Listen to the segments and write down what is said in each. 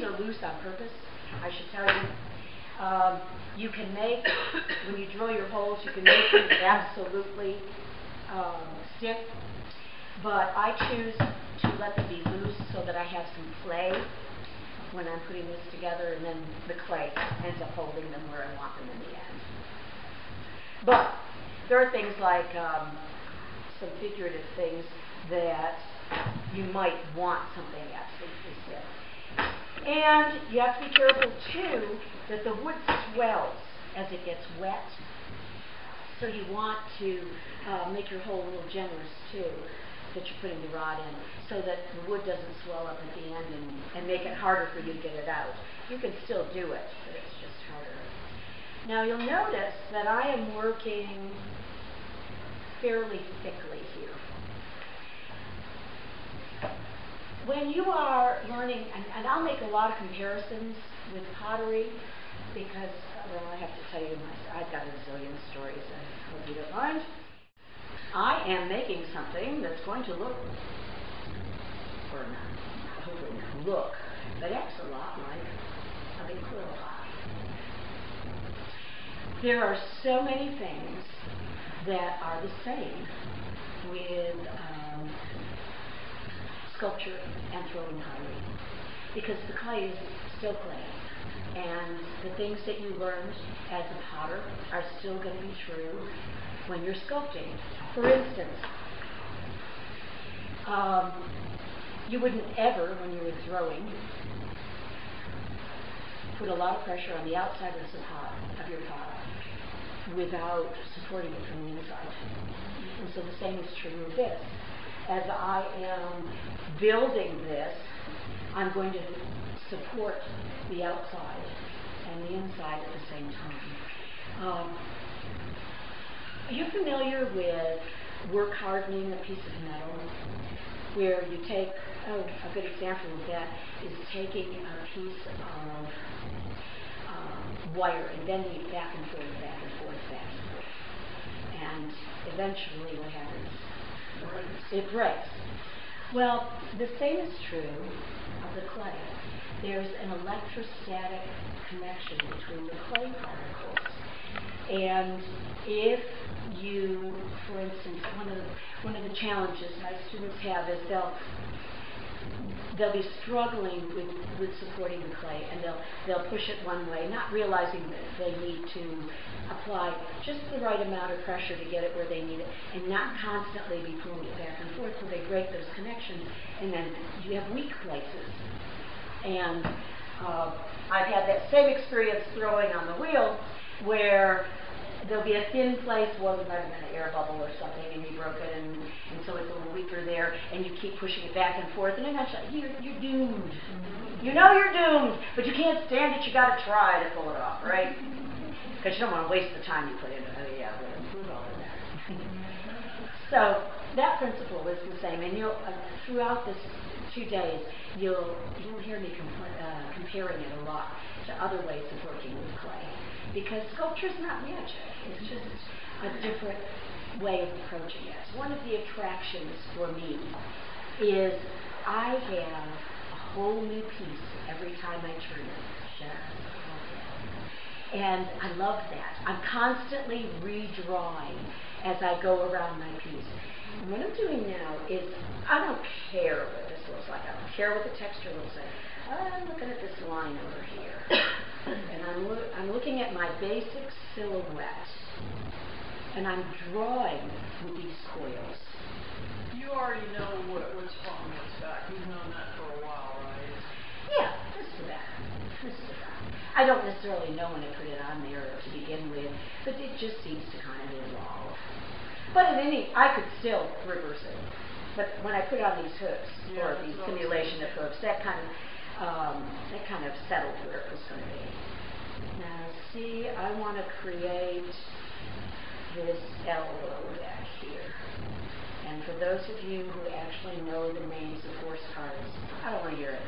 are loose on purpose, I should tell you. You can make, when you drill your holes, you can make them absolutely stiff, but I choose to let them be loose so that I have some play when I'm putting this together, and then the clay ends up holding them where I want them in the end. But there are things like some figurative things that you might want something absolutely stiff. And you have to be careful too that the wood swells as it gets wet. So you want to make your hole a little generous too, that you're putting the rod in, so that the wood doesn't swell up at the end and make it harder for you to get it out. You can still do it, but it's just harder. Now you'll notice that I am working fairly thickly here. When you are learning, and I'll make a lot of comparisons with pottery, because, well, I have to tell you, I've got a zillion stories, I hope you don't mind. I am making something that's going to look, or not, hopefully not look, but acts a lot like a big quill pot. There are so many things that are the same with sculpture and throwing pottery, because the clay is still clay, and the things that you learned as a potter are still going to be true when you're sculpting. For instance, you wouldn't ever, when you were throwing, put a lot of pressure on the outside of your pot without supporting it from the inside. And so the same is true with this. As I am building this, I'm going to support the outside and the inside at the same time. Are you familiar with work hardening a piece of metal, where you take, a good example of that is taking a piece of wire and bending it back and forth, back and forth, back and forth. And eventually what happens? It breaks. Well, the same is true of the clay. There's an electrostatic connection between the clay particles. And if you, for instance, one of the challenges my students have is they'll be struggling with supporting the clay, and they'll push it one way, not realizing that they need to apply just the right amount of pressure to get it where they need it, and not constantly be pulling it back and forth, so they break those connections, and then you have weak places. And I've had that same experience throwing on the wheel, where there'll be a thin place, well, there might have been an air bubble or something, and you broke it, and so it's a little weaker there, and you keep pushing it back and forth, and eventually you're doomed. You know you're doomed, but you can't stand it, you got to try to pull it off, right? Because you don't want to waste the time you put into it. Oh, yeah, we'll improve all of that. So that principle is the same, and you'll throughout this 2 days, you'll hear me comparing it a lot to other ways of working with clay. Because sculpture is not magic. It's just a different way of approaching it. One of the attractions for me is I have a whole new piece every time I turn it. Just like that. And I love that. I'm constantly redrawing as I go around my piece. And what I'm doing now is, I don't care what this looks like. I don't care what the texture looks like. I'm looking at this line over here. And I'm looking at my basic silhouette, and I'm drawing with these coils. You already know what's front and what's back. You've known that for a while, right? Yeah, just about. I don't necessarily know when I put it on there to begin with, but it just seems to kind of evolve. But I could still reverse it. But when I put on these hooks, or these simulation of hooks, that kind of settled where it was going to be. Now, see, I want to create this elbow back here. And for those of you who actually know the names of horse cards, I don't want to hear it.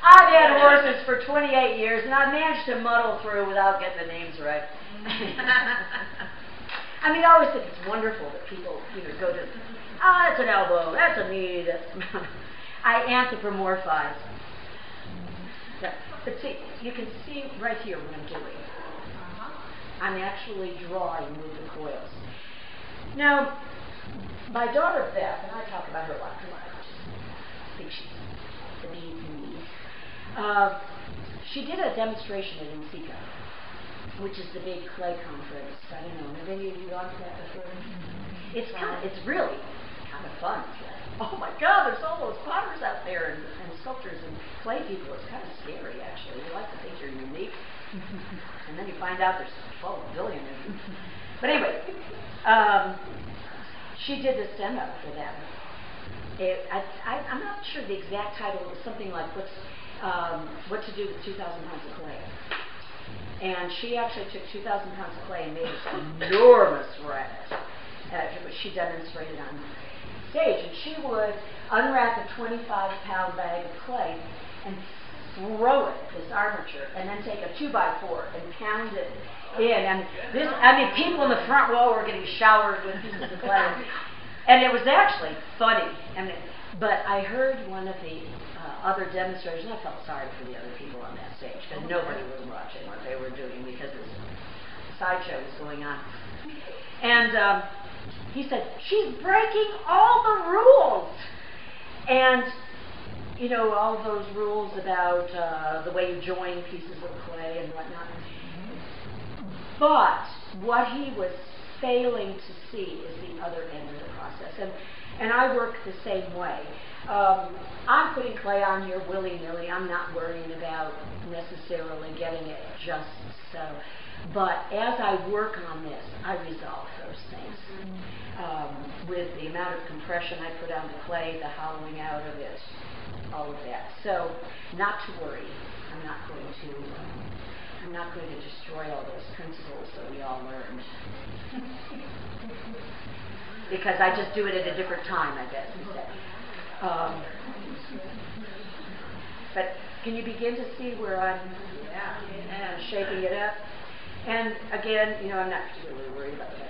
I've had horses for 28 years, and I've managed to muddle through without getting the names right. I mean, I always think it's wonderful that people, go to, that's an elbow, that's a knee, that's... I anthropomorphize. But see, you can see right here what I'm doing. I'm actually drawing with the coils. Now, my daughter Beth, and I talk about her a lot, I think she's the bees and me's. She did a demonstration at Inseca, which is the big clay conference. I don't know, have any of you gone to that before? It's really kind of fun. It's like, oh my God, there's all those potters out there and sculptors and clay people. It's kind of scary, actually. You like to think you're unique, and then you find out there's 12 billion of you. But anyway, she did this demo for them. I'm not sure the exact title. It was something like what to do with 2,000 pounds of clay. And she actually took 2,000 pounds of clay and made this enormous raft, which she demonstrated on stage. And she would unwrap a 25-pound bag of clay and throw it at this armature, and then take a 2x4 and pound it in. And people in the front row were getting showered with pieces of clay. And it was actually funny. But I heard one of the other demonstrators, and I felt sorry for the other people on that stage, because nobody was watching what they were doing because this sideshow was going on. And he said, "She's breaking all the rules." And, you know, all those rules about the way you join pieces of clay and whatnot. But what he was failing to see is the other end of the process. And I work the same way. I'm putting clay on here willy-nilly. I'm not worrying about necessarily getting it just so. But as I work on this, I resolve those things. With the amount of compression I put on the clay, the hollowing out of it, all of that. So, not to worry. I'm not going to destroy all those principles that we all learned. Because I just do it at a different time, I guess, instead. But can you begin to see where I'm shaping it up? And again, you know, I'm not particularly worried about that.